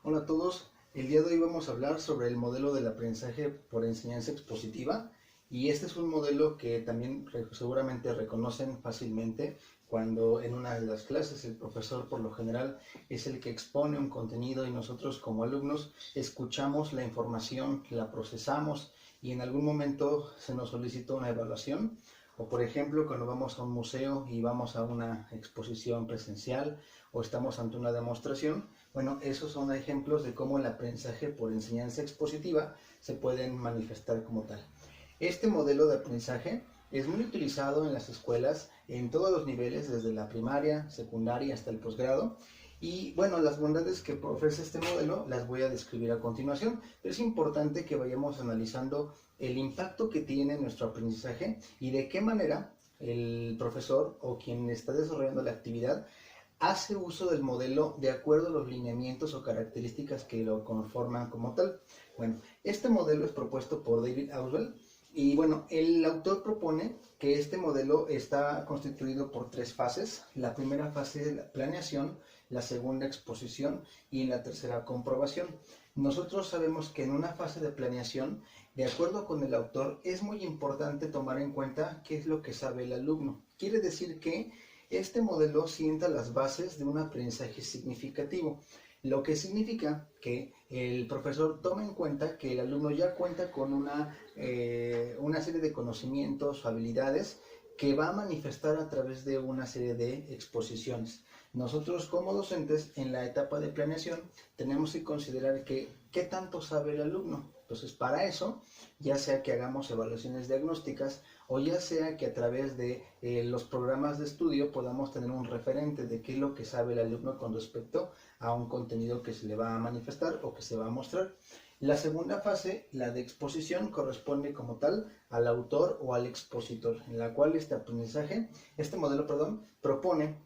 Hola a todos, el día de hoy vamos a hablar sobre el modelo del aprendizaje por enseñanza expositiva y este es un modelo que también seguramente reconocen fácilmente cuando en una de las clases el profesor por lo general es el que expone un contenido y nosotros como alumnos escuchamos la información, la procesamos y en algún momento se nos solicita una evaluación. O por ejemplo, cuando vamos a un museo y vamos a una exposición presencial o estamos ante una demostración, bueno, esos son ejemplos de cómo el aprendizaje por enseñanza expositiva se pueden manifestar como tal. Este modelo de aprendizaje es muy utilizado en las escuelas en todos los niveles, desde la primaria, secundaria hasta el posgrado. Y bueno, las bondades que ofrece este modelo las voy a describir a continuación, pero es importante que vayamos analizando el impacto que tiene nuestro aprendizaje y de qué manera el profesor o quien está desarrollando la actividad hace uso del modelo de acuerdo a los lineamientos o características que lo conforman como tal. Bueno, este modelo es propuesto por David Ausubel y bueno, el autor propone que este modelo está constituido por tres fases. La primera fase es la planeación, la segunda exposición y la tercera comprobación. Nosotros sabemos que en una fase de planeación, de acuerdo con el autor, es muy importante tomar en cuenta qué es lo que sabe el alumno. Quiere decir que este modelo sienta las bases de un aprendizaje significativo, lo que significa que el profesor toma en cuenta que el alumno ya cuenta con una serie de conocimientos o habilidades que va a manifestar a través de una serie de exposiciones. Nosotros como docentes en la etapa de planeación tenemos que considerar qué tanto sabe el alumno. Entonces para eso, ya sea que hagamos evaluaciones diagnósticas o ya sea que a través de los programas de estudio podamos tener un referente de qué es lo que sabe el alumno con respecto a un contenido que se le va a manifestar o que se va a mostrar. La segunda fase, la de exposición, corresponde como tal al autor o al expositor, en la cual este modelo, propone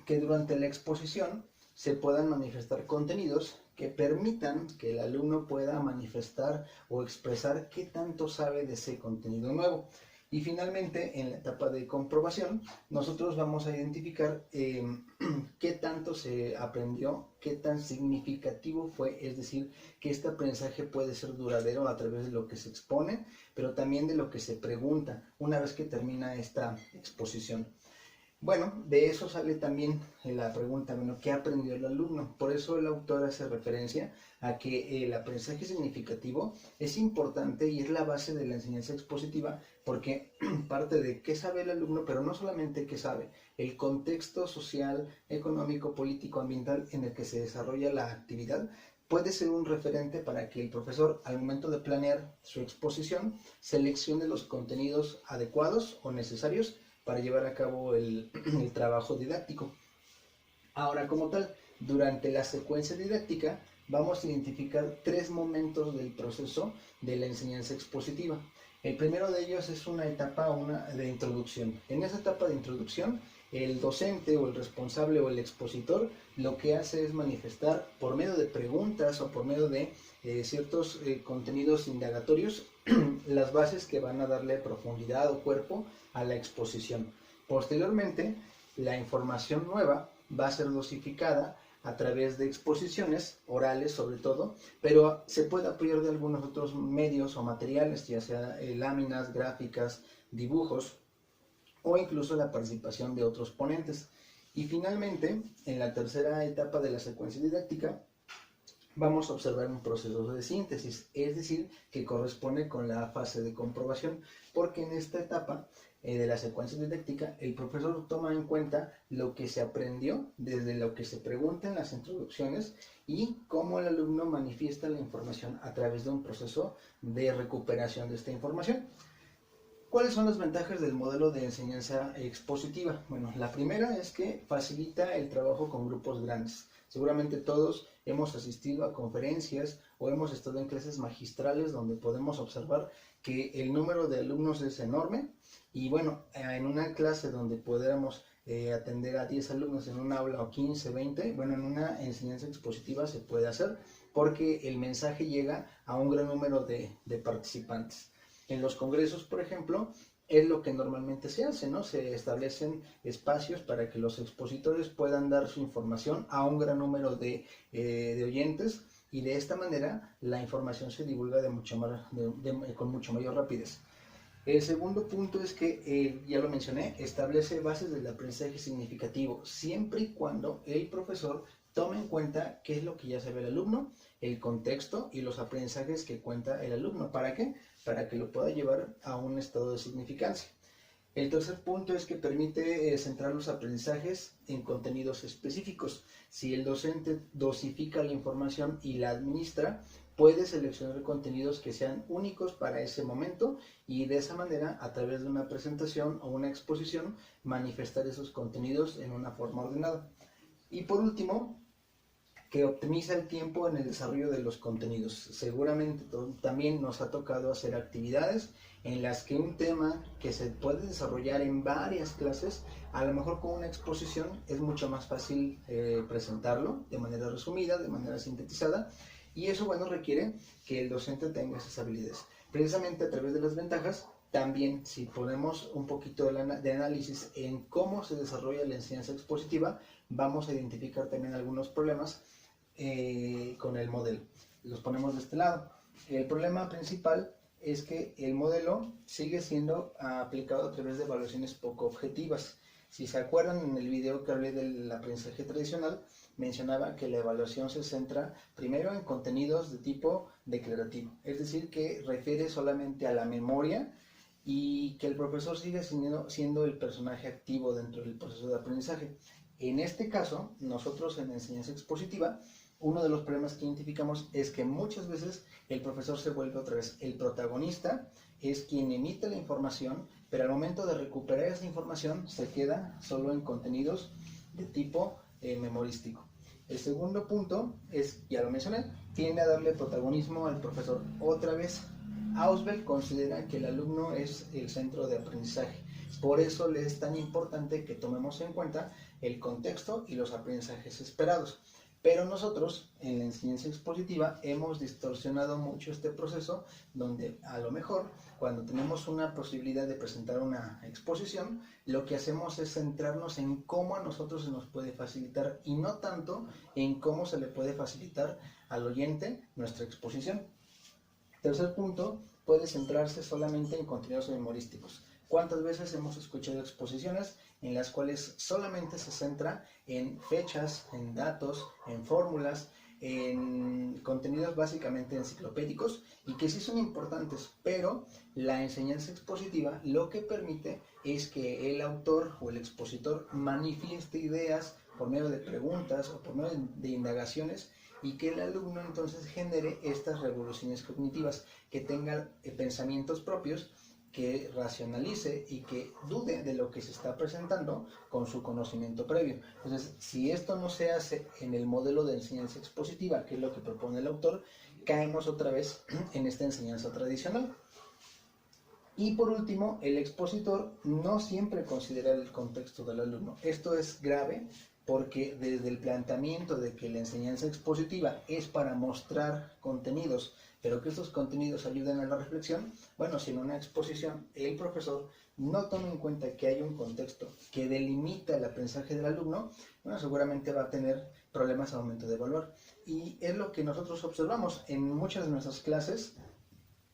que durante la exposición se puedan manifestar contenidos que permitan que el alumno pueda manifestar o expresar qué tanto sabe de ese contenido nuevo. Y finalmente, en la etapa de comprobación, nosotros vamos a identificar qué tanto se aprendió, qué tan significativo fue, es decir, que este aprendizaje puede ser duradero a través de lo que se expone, pero también de lo que se pregunta una vez que termina esta exposición. Bueno, de eso sale también la pregunta, bueno, ¿qué aprendió el alumno? Por eso el autor hace referencia a que el aprendizaje significativo es importante y es la base de la enseñanza expositiva porque parte de qué sabe el alumno, pero no solamente qué sabe, el contexto social, económico, político, ambiental en el que se desarrolla la actividad puede ser un referente para que el profesor al momento de planear su exposición seleccione los contenidos adecuados o necesarios para llevar a cabo el trabajo didáctico. Ahora, como tal, durante la secuencia didáctica vamos a identificar tres momentos del proceso de la enseñanza expositiva. El primero de ellos es una etapa de introducción. En esa etapa de introducción, el docente o el responsable o el expositor lo que hace es manifestar por medio de preguntas o por medio de ciertos contenidos indagatorios las bases que van a darle profundidad o cuerpo a la exposición. Posteriormente, la información nueva va a ser dosificada a través de exposiciones orales sobre todo, pero se puede apoyar de algunos otros medios o materiales, ya sea láminas, gráficas, dibujos o incluso la participación de otros ponentes. Y finalmente, en la tercera etapa de la secuencia didáctica, vamos a observar un proceso de síntesis, es decir, que corresponde con la fase de comprobación, porque en esta etapa de la secuencia didáctica, el profesor toma en cuenta lo que se aprendió desde lo que se pregunta en las introducciones y cómo el alumno manifiesta la información a través de un proceso de recuperación de esta información. ¿Cuáles son las ventajas del modelo de enseñanza expositiva? Bueno, la primera es que facilita el trabajo con grupos grandes. Seguramente todos hemos asistido a conferencias o hemos estado en clases magistrales donde podemos observar que el número de alumnos es enorme y bueno, en una clase donde pudiéramos atender a 10 alumnos en un aula o 15, 20, bueno, en una enseñanza expositiva se puede hacer porque el mensaje llega a un gran número de participantes. En los congresos, por ejemplo, es lo que normalmente se hace, ¿no? Se establecen espacios para que los expositores puedan dar su información a un gran número de oyentes, y de esta manera la información se divulga con mucho mayor rapidez. El segundo punto es que, ya lo mencioné, establece bases del aprendizaje significativo, siempre y cuando el profesor tome en cuenta qué es lo que ya sabe el alumno, el contexto y los aprendizajes que cuenta el alumno. ¿Para qué? Para que lo pueda llevar a un estado de significancia. El tercer punto es que permite centrar los aprendizajes en contenidos específicos. Si el docente dosifica la información y la administra, puede seleccionar contenidos que sean únicos para ese momento, y de esa manera, a través de una presentación o una exposición, manifestar esos contenidos en una forma ordenada. Y por último, que optimiza el tiempo en el desarrollo de los contenidos. Seguramente también nos ha tocado hacer actividades en las que un tema que se puede desarrollar en varias clases, a lo mejor con una exposición es mucho más fácil presentarlo de manera resumida, de manera sintetizada, y eso, bueno, requiere que el docente tenga esas habilidades. Precisamente a través de las ventajas, también si ponemos un poquito de análisis en cómo se desarrolla la enseñanza expositiva, vamos a identificar también algunos problemas con el modelo. Los ponemos de este lado. El problema principal es que el modelo sigue siendo aplicado a través de evaluaciones poco objetivas. Si se acuerdan, en el video que hablé del aprendizaje tradicional, mencionaba que la evaluación se centra primero en contenidos de tipo declarativo, es decir, que refiere solamente a la memoria, y que el profesor sigue siendo el personaje activo dentro del proceso de aprendizaje. En este caso, nosotros en la enseñanza expositiva, uno de los problemas que identificamos es que muchas veces el profesor se vuelve otra vez el protagonista, es quien emite la información, pero al momento de recuperar esa información se queda solo en contenidos de tipo memorístico. El segundo punto es, ya lo mencioné, tiende a darle protagonismo al profesor. Otra vez, Ausubel considera que el alumno es el centro de aprendizaje. Por eso le es tan importante que tomemos en cuenta el contexto y los aprendizajes esperados. Pero nosotros en la enseñanza expositiva hemos distorsionado mucho este proceso, donde a lo mejor cuando tenemos una posibilidad de presentar una exposición, lo que hacemos es centrarnos en cómo a nosotros se nos puede facilitar, y no tanto en cómo se le puede facilitar al oyente nuestra exposición. Tercer punto, puede centrarse solamente en contenidos memorísticos. ¿Cuántas veces hemos escuchado exposiciones en las cuales solamente se centra en fechas, en datos, en fórmulas, en contenidos básicamente enciclopédicos, y que sí son importantes, pero la enseñanza expositiva lo que permite es que el autor o el expositor manifieste ideas por medio de preguntas o por medio de indagaciones, y que el alumno entonces genere estas revoluciones cognitivas, que tenga pensamientos propios, que racionalice y que dude de lo que se está presentando con su conocimiento previo. Entonces, si esto no se hace en el modelo de enseñanza expositiva, que es lo que propone el autor, caemos otra vez en esta enseñanza tradicional. Y por último, el expositor no siempre considera el contexto del alumno. Esto es grave porque desde el planteamiento de que la enseñanza expositiva es para mostrar contenidos, pero que estos contenidos ayuden a la reflexión, bueno, si en una exposición el profesor no toma en cuenta que hay un contexto que delimita el aprendizaje del alumno, bueno, seguramente va a tener problemas al momento de evaluar. Y es lo que nosotros observamos en muchas de nuestras clases.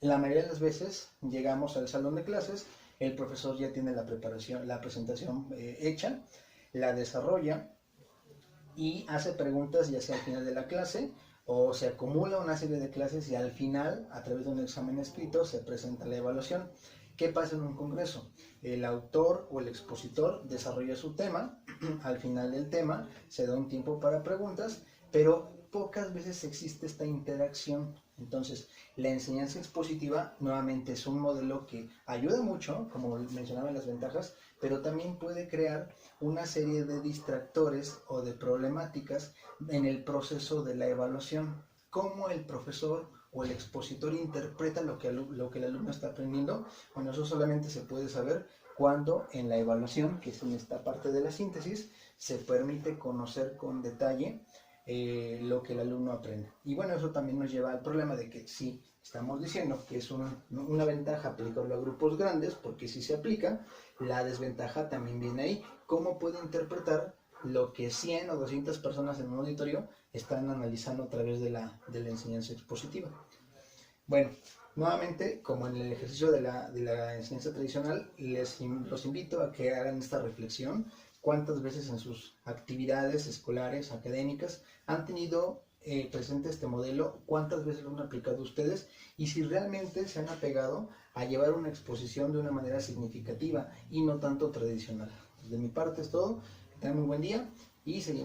La mayoría de las veces llegamos al salón de clases, el profesor ya tiene la presentación hecha, la desarrolla y hace preguntas, ya sea al final de la clase, o se acumula una serie de clases y al final, a través de un examen escrito, se presenta la evaluación. ¿Qué pasa en un congreso? El autor o el expositor desarrolla su tema, al final del tema se da un tiempo para preguntas, pero pocas veces existe esta interacción. Entonces, la enseñanza expositiva nuevamente es un modelo que ayuda mucho, como mencionaba en las ventajas, pero también puede crear una serie de distractores o de problemáticas en el proceso de la evaluación. Cómo el profesor o el expositor interpreta lo que el alumno está aprendiendo, bueno, eso solamente se puede saber cuando en la evaluación, que es en esta parte de la síntesis, se permite conocer con detalle lo que el alumno aprende. Y bueno, eso también nos lleva al problema de que sí, estamos diciendo que es una ventaja aplicarlo a grupos grandes, porque si se aplica, la desventaja también viene ahí. ¿Cómo puede interpretar lo que 100 o 200 personas en un auditorio están analizando a través de la enseñanza expositiva? Bueno, nuevamente, como en el ejercicio de la enseñanza tradicional, los invito a que hagan esta reflexión. ¿Cuántas veces en sus actividades escolares, académicas, han tenido presente este modelo? ¿Cuántas veces lo han aplicado ustedes? Y si realmente se han apegado a llevar una exposición de una manera significativa y no tanto tradicional. De mi parte es todo. Que tengan un buen día y seguimos.